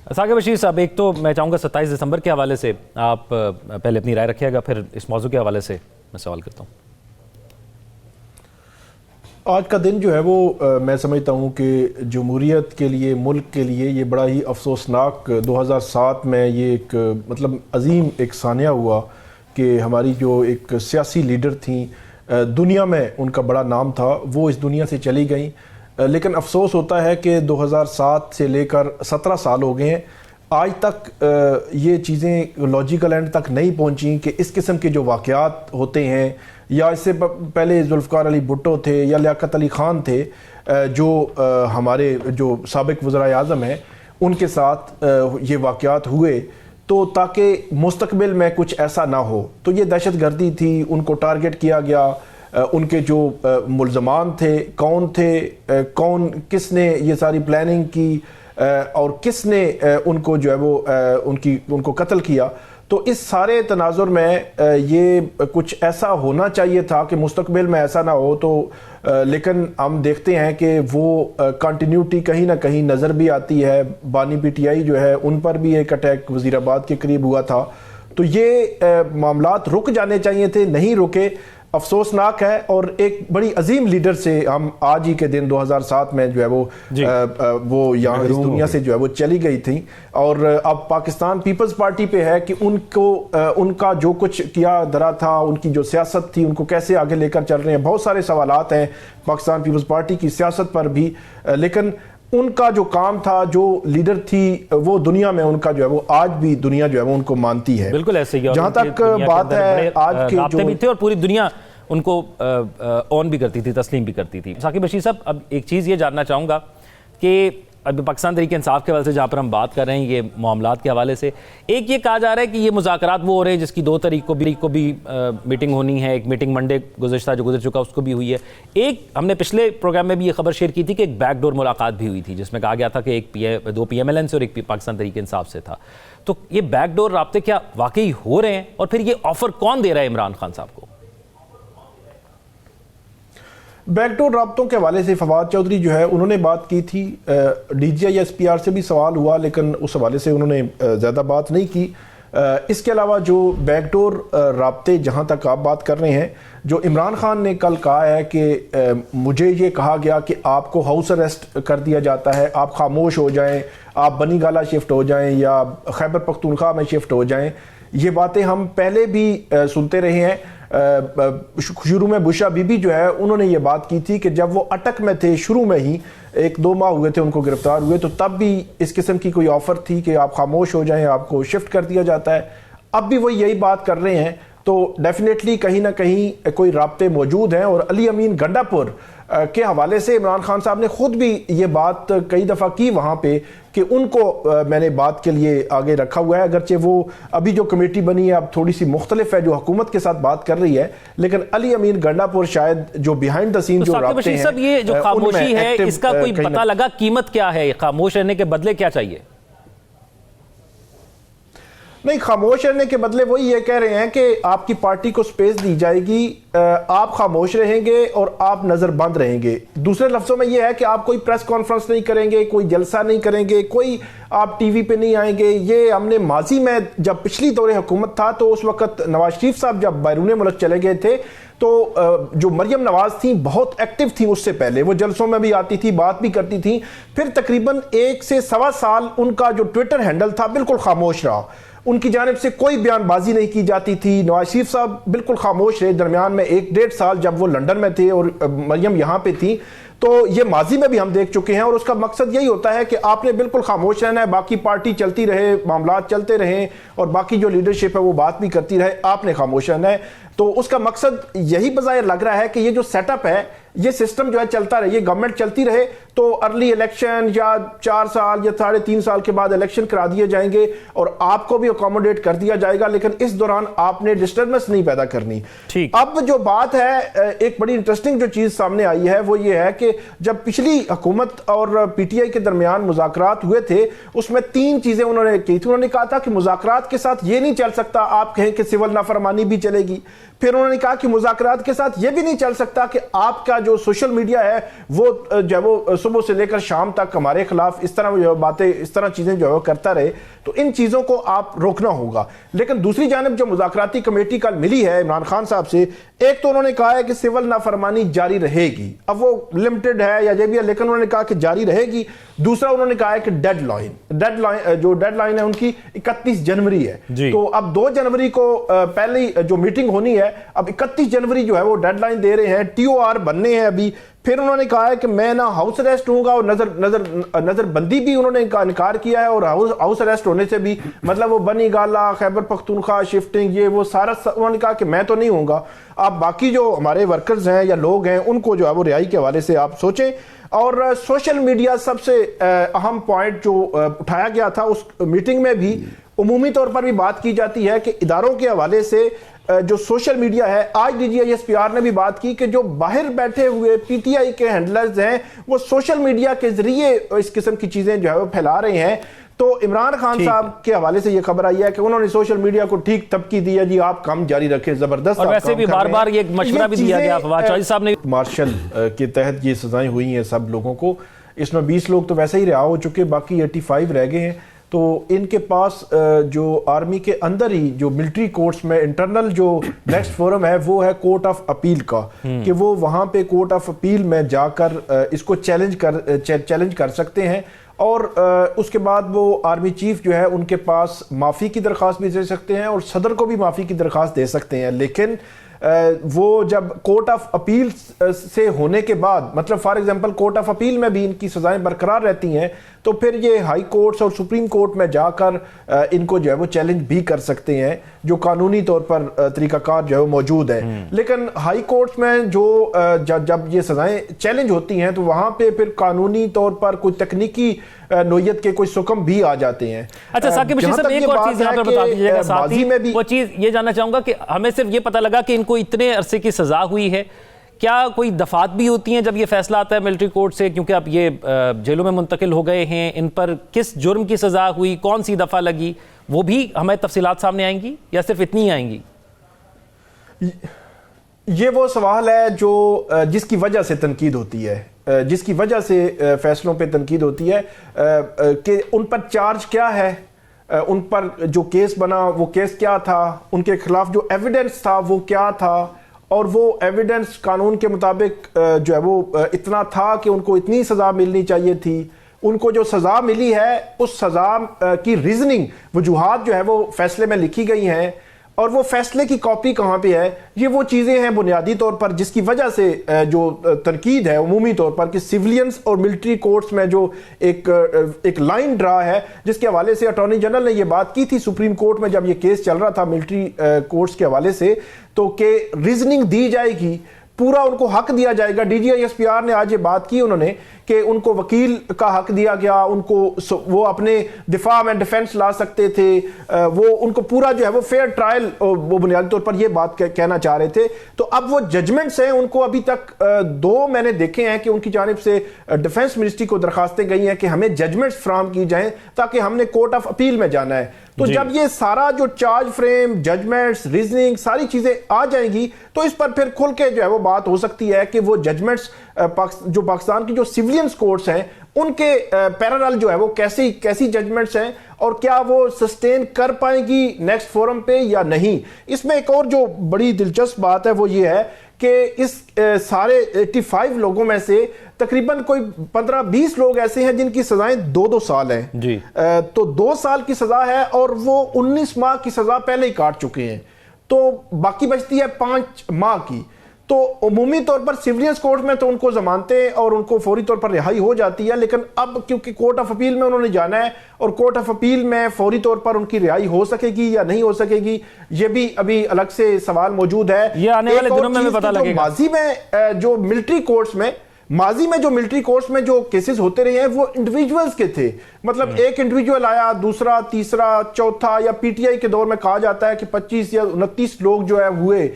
ثاقب بشیر صاحب، ایک تو میں چاہوں گا 27 دسمبر کے حوالے سے آپ پہلے اپنی رائے رکھیے گا، پھر اس موضوع کے حوالے سے میں سوال کرتا ہوں۔ آج کا دن جو ہے وہ میں سمجھتا ہوں کہ جمہوریت کے لیے، ملک کے لیے یہ بڑا ہی افسوسناک 2007 میں یہ ایک مطلب عظیم ایک سانحہ ہوا کہ ہماری جو ایک سیاسی لیڈر تھیں، دنیا میں ان کا بڑا نام تھا، وہ اس دنیا سے چلی گئیں۔ لیکن افسوس ہوتا ہے کہ 2007 سے لے کر 17 سال ہو گئے ہیں، آج تک یہ چیزیں لاجیکل اینڈ تک نہیں پہنچیں کہ اس قسم کے جو واقعات ہوتے ہیں، یا اس سے پہلے ذوالفقار علی بھٹو تھے یا لیاقت علی خان تھے جو ہمارے جو سابق وزراء اعظم ہیں، ان کے ساتھ یہ واقعات ہوئے، تو تاکہ مستقبل میں کچھ ایسا نہ ہو۔ تو یہ دہشت گردی تھی، ان کو ٹارگٹ کیا گیا، ان کے جو ملزمان تھے کون تھے، کس نے یہ ساری پلاننگ کی اور کس نے ان کو جو ہے وہ ان کو قتل کیا۔ تو اس سارے تناظر میں یہ کچھ ایسا ہونا چاہیے تھا کہ مستقبل میں ایسا نہ ہو، تو لیکن ہم دیکھتے ہیں کہ وہ کنٹینیوٹی کہیں نہ کہیں نظر بھی آتی ہے۔ بانی پی ٹی آئی جو ہے ان پر بھی ایک اٹیک وزیر آباد کے قریب ہوا تھا، تو یہ معاملات رک جانے چاہیے تھے، نہیں رکے، افسوسناک ہے۔ اور ایک بڑی عظیم لیڈر سے ہم آج ہی کے دن 2007 میں جو ہے وہ یہاں اس دنیا سے جو ہے وہ چلی گئی تھی، اور اب پاکستان پیپلز پارٹی پہ ہے کہ ان کا جو کچھ کیا درا تھا، ان کی جو سیاست تھی، ان کو کیسے آگے لے کر چل رہے ہیں۔ بہت سارے سوالات ہیں پاکستان پیپلز پارٹی کی سیاست پر بھی، لیکن ان کا جو کام تھا، جو لیڈر تھی، وہ دنیا میں ان کا جو ہے وہ آج بھی دنیا جو ہے وہ ان کو مانتی ہے۔ بالکل ایسے ہی، جہاں تک بات ہے آج کے جو بھی تھے اور پوری دنیا ان کو اون بھی کرتی تھی، تسلیم بھی کرتی تھی۔ ثاقب بشیر صاحب، اب ایک چیز یہ جاننا چاہوں گا کہ اب پاکستان تحریک انصاف کے حوالے سے جہاں پر ہم بات کر رہے ہیں یہ معاملات کے حوالے سے، ایک یہ کہا جا رہا ہے کہ یہ مذاکرات وہ ہو رہے ہیں جس کی 2 تاریخ کو بھی میٹنگ ہونی ہے، ایک میٹنگ منڈے گزشتہ جو گزر چکا اس کو بھی ہوئی ہے، ایک ہم نے پچھلے پروگرام میں بھی یہ خبر شیئر کی تھی کہ ایک بیک ڈور ملاقات بھی ہوئی تھی جس میں کہا گیا تھا کہ ایک 2 پی ایم ایل این سے اور ایک پاکستان تحریک انصاف سے تھا۔ تو یہ بیک ڈور رابطے کیا واقعی ہو رہے ہیں، اور پھر یہ آفر کون دے رہا ہے عمران خان صاحب کو؟ بیک ڈور رابطوں کے حوالے سے فواد چودھری جو ہے انہوں نے بات کی تھی، D G I S P R سے بھی سوال ہوا، لیکن اس حوالے سے انہوں نے زیادہ بات نہیں کی۔ اس کے علاوہ جو بیک ڈور رابطے جہاں تک آپ بات کر رہے ہیں، جو عمران خان نے کل کہا ہے کہ مجھے یہ کہا گیا کہ آپ کو ہاؤس اریسٹ کر دیا جاتا ہے، آپ خاموش ہو جائیں، آپ بنی گالہ شفٹ ہو جائیں یا خیبر پختونخوا میں شفٹ ہو جائیں، یہ باتیں ہم پہلے بھی سنتے رہے ہیں۔ شروع میں بشرا بی بی جو ہے انہوں نے یہ بات کی تھی کہ جب وہ اٹک میں تھے، شروع میں ہی 1-2 ماہ ہوئے تھے ان کو گرفتار ہوئے، تو تب بھی اس قسم کی کوئی آفر تھی کہ آپ خاموش ہو جائیں، آپ کو شفٹ کر دیا جاتا ہے۔ اب بھی وہ یہی بات کر رہے ہیں، تو ڈیفینیٹلی کہیں نہ کہیں کوئی رابطے موجود ہیں۔ اور علی امین گنڈا پور کے حوالے سے عمران خان صاحب نے خود بھی یہ بات کئی دفعہ کی وہاں پہ کہ ان کو میں نے بات کے لیے آگے رکھا ہوا ہے، اگرچہ وہ ابھی جو کمیٹی بنی ہے اب تھوڑی سی مختلف ہے، جو حکومت کے ساتھ بات کر رہی ہے، لیکن علی امین گنڈا پور شاید جو بیہائنڈ دا سین جو رابطے ہیں، یہ جو خاموشی ہے اس کا کوئی پتہ لگا قیمت کیا ہے؟ خاموش رہنے کے بدلے کیا چاہیے؟ نہیں، خاموش رہنے کے بدلے وہی یہ کہہ رہے ہیں کہ آپ کی پارٹی کو سپیس دی جائے گی، آپ خاموش رہیں گے اور آپ نظر بند رہیں گے۔ دوسرے لفظوں میں یہ ہے کہ آپ کوئی پریس کانفرنس نہیں کریں گے، کوئی جلسہ نہیں کریں گے، کوئی آپ ٹی وی پہ نہیں آئیں گے۔ یہ ہم نے ماضی میں جب پچھلی دور حکومت تھا تو اس وقت نواز شریف صاحب جب بیرون ملک چلے گئے تھے تو جو مریم نواز تھیں بہت ایکٹیو تھیں، اس سے پہلے وہ جلسوں میں بھی آتی تھی، بات بھی کرتی تھیں، پھر تقریباً 1 سے 1.25 سال ان کا جو ٹویٹر ہینڈل تھا بالکل خاموش رہا، ان کی جانب سے کوئی بیان بازی نہیں کی جاتی تھی۔ نواز شریف صاحب بالکل خاموش رہے، درمیان میں 1-1.5 سال جب وہ لندن میں تھے اور مریم یہاں پہ تھی، تو یہ ماضی میں بھی ہم دیکھ چکے ہیں، اور اس کا مقصد یہی ہوتا ہے کہ آپ نے بالکل خاموش رہنا ہے، باقی پارٹی چلتی رہے، معاملات چلتے رہیں، اور باقی جو لیڈرشپ ہے وہ بات بھی کرتی رہے، آپ نے خاموش رہنا ہے۔ تو اس کا مقصد یہی بظاہر لگ رہا ہے کہ یہ جو سیٹ اپ ہے، یہ سسٹم جو ہے چلتا رہے، یہ گورنمنٹ چلتی رہے، تو ارلی الیکشن یا 4 سال یا 3.5 سال کے بعد الیکشن کرا دیے جائیں گے اور آپ کو بھی اکوموڈیٹ کر دیا جائے گا، لیکن اس دوران آپ نے ڈسٹربنس نہیں پیدا کرنی۔ اب جو بات ہے، ایک بڑی انٹرسٹنگ جو چیز سامنے آئی ہے وہ یہ ہے کہ جب پچھلی حکومت اور پی ٹی آئی کے درمیان مذاکرات ہوئے تھے، اس میں 3 چیزیں انہوں نے کی تھی۔ انہوں نے کہا تھا کہ مذاکرات کے ساتھ یہ نہیں چل سکتا آپ کہیں کہ سول نافرمانی بھی چلے گی، پھر انہوں نے کہا کہ مذاکرات کے ساتھ یہ بھی نہیں چل سکتا کہ آپ کا جو سوشل میڈیا ہے وہ جو ہے وہ صبح سے لے کر شام تک ہمارے خلاف اس طرح جو باتیں اس طرح چیزیں جو ہے وہ کرتا رہے تو ان چیزوں کو آپ روکنا ہوگا. لیکن دوسری جانب جو مذاکراتی کمیٹی کل ملی ہے عمران خان صاحب سے, ایک تو انہوں نے کہا ہے کہ سول نافرمانی جاری رہے گی, اب وہ لمیٹڈ ہے یا یہ بھی ہے لیکن انہوں نے کہا کہ جاری رہے گی. دوسرا انہوں نے کہا ہے کہ ڈیڈ لائن ہے ان کی 31 جنوری ہے جی. تو اب 2 جنوری کو پہلی جو میٹنگ ہونی ہے, اب 31 جنوری جو ہے وہ ڈیڈ لائن دے رہے ہیں, ٹی او آر بننے ہیں ابھی. پھر انہوں نے کہا ہے کہ میں نہ ہاؤس اریسٹ ہوں گا, اور نظر بندی بھی انہوں نے انکار کیا ہے, اور ہاؤس اریسٹ ہونے سے بھی مطلب وہ بنی گالا, خیبر پختونخوا شفٹنگ, یہ وہ سارا انہوں نے کہا کہ میں تو نہیں ہوں گا. آپ باقی جو ہمارے ورکرز ہیں یا لوگ ہیں ان کو جو ہے وہ رہائی کے حوالے سے آپ سوچیں. اور سوشل میڈیا سب سے اہم پوائنٹ جو اٹھایا گیا تھا اس میٹنگ میں بھی عمومی طور پر بھی بات کی جاتی ہے کہ اداروں کے حوالے سے جو سوشل میڈیا ہے, آج D G I S P R نے بھی بات کی کہ جو باہر بیٹھے ہوئے پی ٹی آئی کے ہینڈلرز ہیں وہ سوشل میڈیا کے ذریعے اس قسم کی چیزیں جو ہے وہ پھیلا رہے ہیں. تو عمران خان صاحب کے حوالے سے یہ خبر آئی ہے کہ انہوں نے سوشل میڈیا کو ٹھیک تبکی دی ہے, جی آپ کام جاری رکھیں, زبردست. اور ویسے بھی بار بار یہ مشورہ بھی دیا گیا فواد چوہدری صاحب نے, مارشل کے تحت یہ سزائیں ہوئی ہیں سب لوگوں کو, اس میں 20 لوگ تو ویسے ہی رہا ہو چکے, باقی 85 رہ گئے ہیں. تو ان کے پاس جو آرمی کے اندر ہی جو ملٹری کورٹس میں انٹرنل جو نیکسٹ فورم ہے وہ ہے کورٹ آف اپیل کا, کہ وہ وہاں پہ کورٹ آف اپیل میں جا کر اس کو چیلنج کر سکتے ہیں. اور اس کے بعد وہ آرمی چیف جو ہے ان کے پاس معافی کی درخواست بھی دے سکتے ہیں اور صدر کو بھی معافی کی درخواست دے سکتے ہیں. لیکن وہ جب کورٹ آف اپیل سے ہونے کے بعد, مطلب for example court of appeal میں بھی ان کی سزائیں برقرار رہتی ہیں, تو پھر یہ ہائی کورٹس اور سپریم کورٹ میں جا کر ان کو جو ہے وہ چیلنج بھی کر سکتے ہیں, جو قانونی طور پر طریقہ کار جو ہے وہ موجود ہے. لیکن ہائی کورٹس میں جو جب یہ سزائیں چیلنج ہوتی ہیں تو وہاں پہ پھر قانونی طور پر کوئی تکنیکی نوعیت کے کوئی سکم بھی آ جاتے ہیں. اچھا ثاقب بشیر صاحب ایک اور چیز یہاں پر بتا دیجیے گا ساتھ ہی, وہ چیز یہ جاننا چاہوں گا کہ ہمیں صرف یہ پتہ لگا کہ ان کو اتنے عرصے کی سزا ہوئی ہے, کیا کوئی دفعات بھی ہوتی ہیں جب یہ فیصلہ آتا ہے ملٹری کورٹ سے, کیونکہ اب یہ جیلوں میں منتقل ہو گئے ہیں, ان پر کس جرم کی سزا ہوئی, کون سی دفعہ لگی, وہ بھی ہمیں تفصیلات سامنے آئیں گی یا صرف اتنی ہی آئیں گی؟ یہ وہ سوال ہے جو جس کی وجہ سے تنقید ہوتی ہے, جس کی وجہ سے فیصلوں پہ تنقید ہوتی ہے کہ ان پر چارج کیا ہے, ان پر جو کیس بنا وہ کیس کیا تھا, ان کے خلاف جو ایویڈنس تھا وہ کیا تھا, اور وہ ایویڈنس قانون کے مطابق جو ہے وہ اتنا تھا کہ ان کو اتنی سزا ملنی چاہیے تھی. ان کو جو سزا ملی ہے اس سزا کی ریزننگ, وجوہات جو ہے وہ فیصلے میں لکھی گئی ہیں, اور وہ فیصلے کی کاپی کہاں پہ ہے, یہ وہ چیزیں ہیں بنیادی طور پر جس کی وجہ سے جو تنقید ہے عمومی طور پر کہ سیولینز اور ملٹری کورٹس میں جو ایک لائن ڈرا ہے, جس کے حوالے سے اٹارنی جنرل نے یہ بات کی تھی سپریم کورٹ میں جب یہ کیس چل رہا تھا ملٹری کورٹس کے حوالے سے, تو کہ ریزننگ دی جائے گی, پورا ان کو حق دیا جائے گا. D G I S P R نے آج یہ بات کی انہوں نے کہ ان کو وکیل کا حق دیا گیا, ان کو وہ اپنے دفاع میں ڈیفنس لا سکتے تھے, وہ ان کو پورا جو ہے وہ فیئر ٹرائل, وہ بنیادی طور پر یہ بات کہنا چاہ رہے تھے. تو اب وہ ججمنٹس ہیں, ان کو ابھی تک 2 میں نے دیکھے ہیں کہ ان کی جانب سے ڈیفنس منسٹری کو درخواستیں گئی ہیں کہ ہمیں ججمنٹس فراہم کی جائیں تاکہ ہم نے کورٹ آف اپیل میں جانا ہے. تو جب یہ سارا جو چارج فریم, ججمنٹس, ریزننگ ساری چیزیں آ جائیں گی تو اس پر پھر کھل کے جو ہے وہ بات ہو سکتی ہے کہ وہ ججمنٹس جو پاکستان کی جو سیولینز کورٹس ہیں ان کے پیرالل جو ہے وہ کیسی ججمنٹس ہیں, اور کیا وہ سسٹین کر پائیں گی نیکسٹ فورم پہ یا نہیں. اس میں ایک اور جو بڑی دلچسپ بات ہے وہ یہ ہے کہ اس سارے 85 لوگوں میں سے تقریباً کوئی 15-20 لوگ ایسے ہیں جن کی سزائیں 2-2 سال ہیں جی. تو 2 سال کی سزا ہے اور وہ 19 ماہ کی سزا پہلے ہی کاٹ چکے ہیں, تو باقی بچتی ہے 5 ماہ کی. تو عمومی طور پر سیولینز کورٹ میں تو ان کو ضمانتیں اور ان کو فوری طور پر رہائی ہو جاتی ہے, لیکن اب کیونکہ کورٹ آف اپیل میں انہوں نے جانا ہے اور کورٹ آف اپیل میں فوری طور پر ان کی رہائی ہو سکے گی یا نہیں ہو سکے گی, یہ بھی ابھی الگ سے سوال موجود ہے. یہ آنے والے دنوں میں پتہ لگے گا. ماضی میں جو ملٹری کورٹس میں جو کیسز ہوتے رہے ہیں وہ انڈیویجولز کے تھے, مطلب ایک انڈیویجول آیا, دوسرا, تیسرا, چوتھا, یا پی ٹی آئی کے دور میں کہا جاتا ہے کہ 25 یا 29 لوگ جو ہے ہوئے